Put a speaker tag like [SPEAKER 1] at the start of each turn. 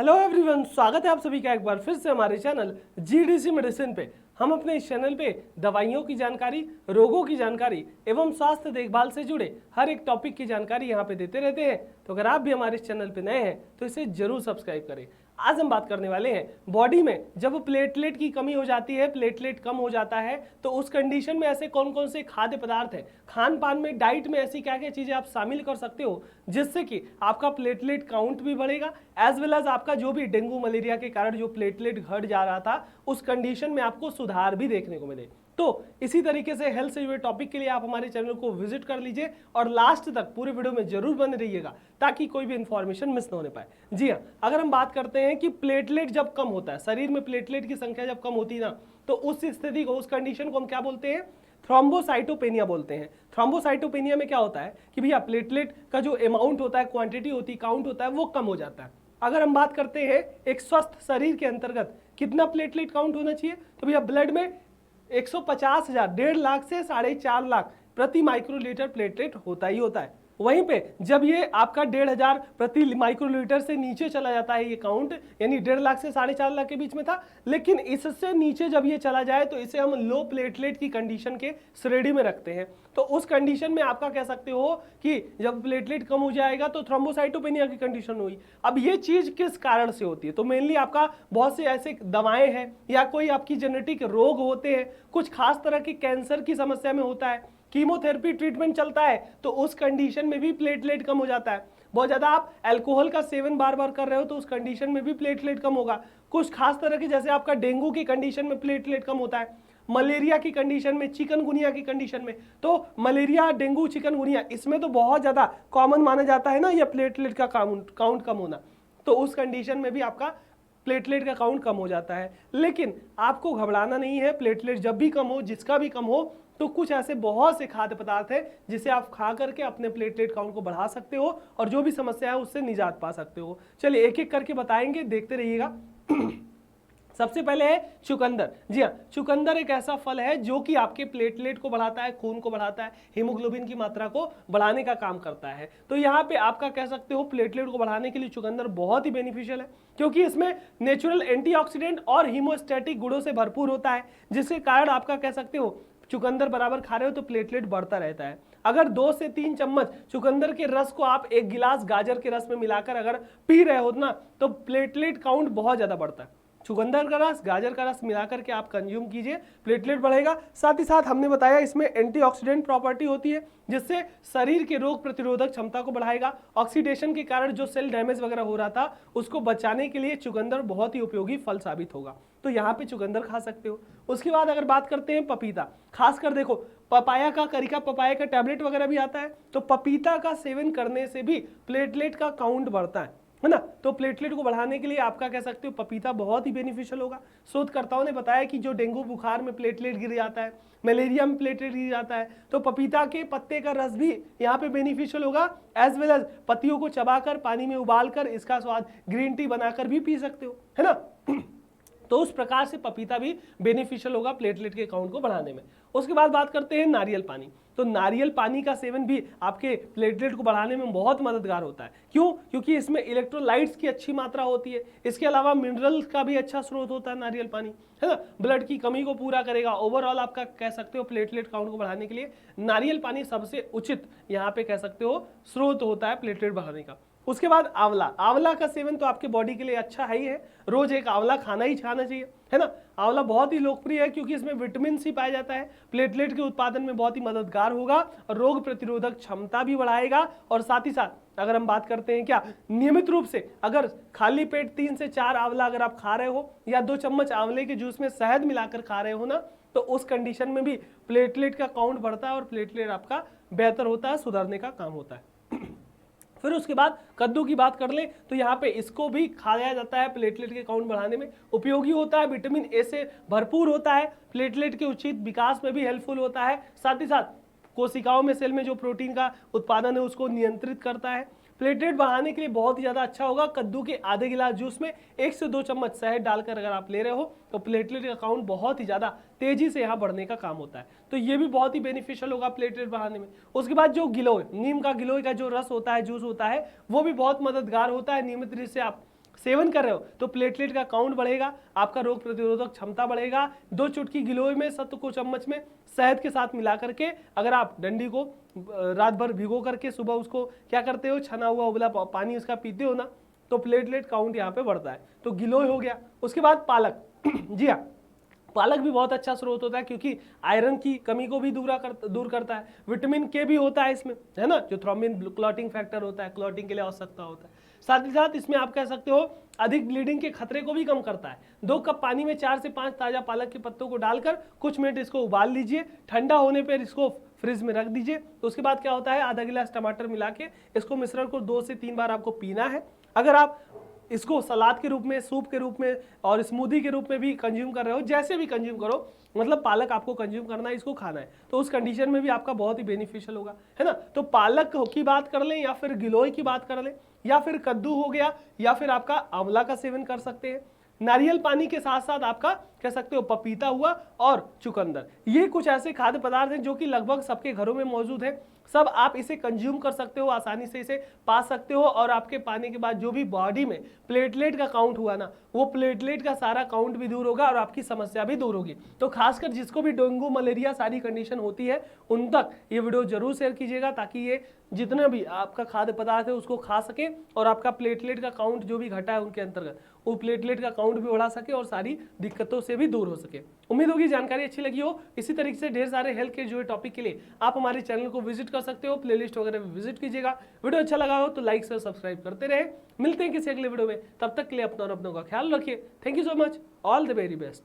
[SPEAKER 1] Hello everyone, स्वागत है आप सभी का एक बार फिर से हमारे चैनल जीडीसी मेडिसिन पे। हम अपने इस चैनल पे दवाइयों की जानकारी, रोगों की जानकारी एवं स्वास्थ्य देखभाल से जुड़े हर एक टॉपिक की जानकारी यहाँ पे देते रहते हैं। तो अगर आप भी हमारे इस चैनल पे नए हैं तो इसे जरूर सब्सक्राइब करें। आज हम बात करने वाले हैं बॉडी में जब प्लेटलेट की कमी हो जाती है, प्लेटलेट कम हो जाता है, तो उस कंडीशन में ऐसे कौन कौन से खाद्य पदार्थ हैं, खान पान में, डाइट में ऐसी क्या क्या चीजें आप शामिल कर सकते हो जिससे कि आपका प्लेटलेट काउंट भी बढ़ेगा, एज वेल एज आपका जो भी डेंगू मलेरिया के कारण जो प्लेटलेट घट जा रहा था उस कंडीशन में आपको सुधार भी देखने को मिले। तो इसी तरीके से हेल्थ से जुड़े टॉपिक के लिए आप हमारे चैनल को विजिट कर लीजिए और लास्ट तक पूरे वीडियो में जरूर बने रहिएगा ताकि कोई भी इंफॉर्मेशन मिस ना होने पाए। जी हाँ, अगर हम बात करते हैं कि प्लेटलेट जब कम होता है, शरीर में प्लेटलेट की संख्या जब कम होती है ना, तो उस स्थिति को, उस कंडीशन को हम क्या बोलते हैं? थ्रोम्बोसाइटोपेनिया बोलते हैं। थ्रोम्बोसाइटोपेनिया में क्या होता है कि भैया प्लेटलेट का जो अमाउंट होता है, क्वांटिटी होती है, काउंट होता है, वो कम हो जाता है। अगर हम बात करते हैं एक स्वस्थ शरीर के अंतर्गत कितना प्लेटलेट काउंट होना चाहिए, तो भैया ब्लड में 150,000, 1.5 लाख से 4.5 लाख प्रति माइक्रोलीटर प्लेटलेट होता ही होता है। वहीं पे जब ये आपका 1,500 प्रति माइक्रोलीटर से नीचे चला जाता है ये काउंट, यानी 1.5 लाख से 4.5 लाख के बीच में था, लेकिन इससे नीचे जब ये चला जाए तो इसे हम लो प्लेटलेट की कंडीशन के श्रेणी में रखते हैं। तो उस कंडीशन में आपका कह सकते हो कि जब प्लेटलेट कम हो जाएगा तो थ्रोम्बोसाइटोपेनिया की कंडीशन हुई। अब ये चीज किस कारण से होती है? तो मेनली आपका बहुत से ऐसे दवाएं हैं या कोई आपकी जेनेटिक रोग होते हैं, कुछ खास तरह की कैंसर की समस्या में होता है, कीमोथेरेपी ट्रीटमेंट चलता है, तो उस कंडीशन में भी प्लेटलेट कम हो जाता है। बहुत ज्यादा आप अल्कोहल का सेवन बार बार कर रहे हो तो उस कंडीशन में भी प्लेटलेट कम होगा। कुछ खास तरह की, जैसे आपका डेंगू की कंडीशन में प्लेटलेट कम होता है, मलेरिया की कंडीशन में, चिकनगुनिया की कंडीशन में। तो मलेरिया, डेंगू, चिकनगुनिया, इसमें तो बहुत ज्यादा कॉमन माना जाता है ना यह प्लेटलेट का काउंट कम होना। तो उस कंडीशन में भी आपका प्लेटलेट का काउंट कम हो जाता है। लेकिन आपको घबराना नहीं है, प्लेटलेट जब भी कम हो, जिसका भी कम हो, तो कुछ ऐसे बहुत से खाद्य पदार्थ हैं जिसे आप खा करके अपने प्लेटलेट काउंट को बढ़ा सकते हो और जो भी समस्या है उससे निजात पा सकते हो। चलिए एक एक करके बताएंगे, देखते रहिएगा। सबसे पहले है चुकंदर। जी हाँ, चुकंदर एक ऐसा फल है जो कि आपके प्लेटलेट को बढ़ाता है, खून को बढ़ाता है, हीमोग्लोबिन की मात्रा को बढ़ाने का काम करता है। तो यहाँ पे आपका कह सकते हो प्लेटलेट को बढ़ाने के लिए चुकंदर बहुत ही बेनिफिशियल है, क्योंकि इसमें नेचुरल एंटीऑक्सीडेंट और हीमोस्टैटिक गुणों से भरपूर होता है, जिसके कारण आपका कह सकते हो चुकंदर बराबर खा रहे हो तो प्लेटलेट बढ़ता रहता है। अगर 2 से 3 चम्मच चुकंदर के रस को आप 1 गिलास गाजर के रस में मिलाकर अगर पी रहे हो ना, तो प्लेटलेट काउंट बहुत ज्यादा बढ़ता है। चुकंदर का रस, गाजर का रस मिलाकर के आप कंज्यूम कीजिए, प्लेटलेट बढ़ेगा। साथ ही साथ हमने बताया इसमें एंटीऑक्सीडेंट प्रॉपर्टी होती है, जिससे शरीर के रोग प्रतिरोधक क्षमता को बढ़ाएगा। ऑक्सीडेशन के कारण जो सेल डैमेज वगैरह हो रहा था उसको बचाने के लिए चुकंदर बहुत ही उपयोगी फल साबित होगा। तो यहाँ पे चुकंदर खा सकते हो। उसके बाद अगर बात करते हैं पपीता, खासकर देखो पपाया का, करिका पपाया का टैबलेट वगैरह भी आता है, तो पपीता का सेवन करने से भी प्लेटलेट का काउंट बढ़ता है ना। तो प्लेटलेट को बढ़ाने के लिए आपका कह सकते हो पपीता बहुत ही बेनिफिशियल होगा। शोधकर्ताओं ने बताया कि जो डेंगू बुखार में प्लेटलेट गिर जाता है, मलेरिया में प्लेटलेट गिर जाता है, तो पपीता के पत्ते का रस भी यहाँ पे बेनिफिशियल होगा। एज वेल एज पत्तियों को चबाकर पानी में उबालकर इसका स्वाद ग्रीन टी बनाकर भी पी सकते हो, है ना। तो उस प्रकार से पपीता भी बेनिफिशियल होगा प्लेटलेट के काउंट को बढ़ाने में। उसके बाद बात करते हैं नारियल पानी। तो नारियल पानी का सेवन भी आपके प्लेटलेट को बढ़ाने में बहुत मददगार होता है। क्यों? क्योंकि इसमें इलेक्ट्रोलाइट्स की अच्छी मात्रा होती है, इसके अलावा मिनरल्स का भी अच्छा स्रोत होता है नारियल पानी, है ना। ब्लड की कमी को पूरा करेगा। ओवरऑल आपका कह सकते हो प्लेटलेट काउंट को बढ़ाने के लिए नारियल पानी सबसे उचित यहाँ पे कह सकते हो स्रोत होता है प्लेटलेट बढ़ाने का। उसके बाद आंवला। आंवला का सेवन तो आपके बॉडी के लिए अच्छा है ही है, रोज एक आंवला खाना ही चाहिए, है ना। आंवला बहुत ही लोकप्रिय है क्योंकि इसमें विटामिन सी पाया जाता है, प्लेटलेट के उत्पादन में बहुत ही मददगार होगा और रोग प्रतिरोधक क्षमता भी बढ़ाएगा। और साथ ही साथ अगर हम बात करते हैं क्या, नियमित रूप से अगर खाली पेट 3 से 4 आंवला अगर आप खा रहे हो या 2 चम्मच आंवले के जूस में शहद मिलाकर खा रहे हो ना, तो उस कंडीशन में भी प्लेटलेट का काउंट बढ़ता है और प्लेटलेट आपका बेहतर होता है, सुधरने का काम होता है। फिर उसके बाद कद्दू की बात कर ले तो यहाँ पे इसको भी खाया जाता है, प्लेटलेट के काउंट बढ़ाने में उपयोगी होता है, विटामिन ए से भरपूर होता है, प्लेटलेट के उचित विकास में भी हेल्पफुल होता है। साथ ही साथ कोशिकाओं में, सेल में जो प्रोटीन का उत्पादन है उसको नियंत्रित करता है। प्लेटलेट बढ़ाने के लिए बहुत ही ज़्यादा अच्छा होगा। कद्दू के आधे गिलास जूस में 1 से 2 चम्मच शहद डालकर अगर आप ले रहे हो तो प्लेटलेट का काउंट बहुत ही ज़्यादा तेजी से यहाँ बढ़ने का काम होता है। तो ये भी बहुत ही बेनिफिशियल होगा प्लेटलेट बढ़ाने में। उसके बाद जो गिलोय, नीम का गिलोय का जो रस होता है, जूस होता है, वो भी बहुत मददगार होता है। नियमित रूप से आप सेवन कर रहे हो तो प्लेटलेट का काउंट बढ़ेगा, आपका रोग प्रतिरोधक क्षमता बढ़ेगा। 2 चुटकी गिलोय में सत्तू को चम्मच में शहद के साथ मिला करके अगर आप डंडी को रात भर भिगो करके सुबह उसको क्या करते हो, छना हुआ उबला पानी उसका पीते हो ना, तो प्लेटलेट काउंट यहाँ पे बढ़ता है। तो गिलोय हो गया। उसके बाद पालक जी हाँ, पालक भी बहुत अच्छा स्रोत होता है क्योंकि आयरन की कमी को भी दूर करता है। विटामिन के भी होता है इसमें, है ना, जो थ्रोम्बिन क्लॉटिंग फैक्टर होता है, क्लॉटिंग के लिए आवश्यकता होता है। साथ ही साथ इसमें आप कह सकते हो अधिक ब्लीडिंग के खतरे को भी कम करता है। 2 कप पानी में 4 से 5 ताजा पालक के पत्तों को डालकर कुछ मिनट इसको उबाल लीजिए, ठंडा होने पर इसको फ्रिज में रख दीजिए। तो उसके बाद क्या होता है, आधा गिलास टमाटर मिला के इसको मिश्रण को 2 से 3 बार आपको पीना है। अगर आप इसको सलाद के रूप में, सूप के रूप में और स्मूदी के रूप में भी कंज्यूम कर रहे हो, जैसे भी कंज्यूम करो, मतलब पालक आपको कंज्यूम करना है, इसको खाना है, तो उस कंडीशन में भी आपका बहुत ही बेनिफिशियल होगा, है ना। तो पालक की बात कर लें या फिर गिलोय की बात कर लें या फिर कद्दू हो गया या फिर आपका आंवला का सेवन कर सकते हैं। नारियल पानी के साथ साथ आपका कह सकते हो पपीता हुआ और चुकंदर, ये कुछ ऐसे खाद्य पदार्थ हैं जो कि लगभग सबके घरों में मौजूद है। सब आप इसे कंज्यूम कर सकते हो, आसानी से इसे पा सकते हो और आपके पाने के बाद जो भी बॉडी में प्लेटलेट का काउंट हुआ ना, वो प्लेटलेट का सारा काउंट भी दूर होगा और आपकी समस्या भी दूर होगी। तो खासकर जिसको भी डेंगू मलेरिया सारी कंडीशन होती है उन तक ये वीडियो जरूर शेयर कीजिएगा ताकि ये जितना भी आपका खाद्य पदार्थ है उसको खा सके और आपका प्लेटलेट का काउंट जो भी घटा है उनके अंतर्गत वो प्लेटलेट का काउंट भी बढ़ा सके और सारी दिक्कतों से भी दूर हो सके। उम्मीद होगी जानकारी अच्छी लगी हो। इसी तरीके से ढेर सारे हेल्थ के जुड़े टॉपिक के लिए आप हमारे चैनल को विजिट कर सकते हो, प्लेलिस्ट वगैरह में विजिट कीजिएगा। वीडियो अच्छा लगा हो तो लाइक से सब्सक्राइब करते रहे। मिलते हैं किसी अगले वीडियो में, तब तक के लिए अपना और अपनों का ख्याल रखिए। Thank you so much, all the very best.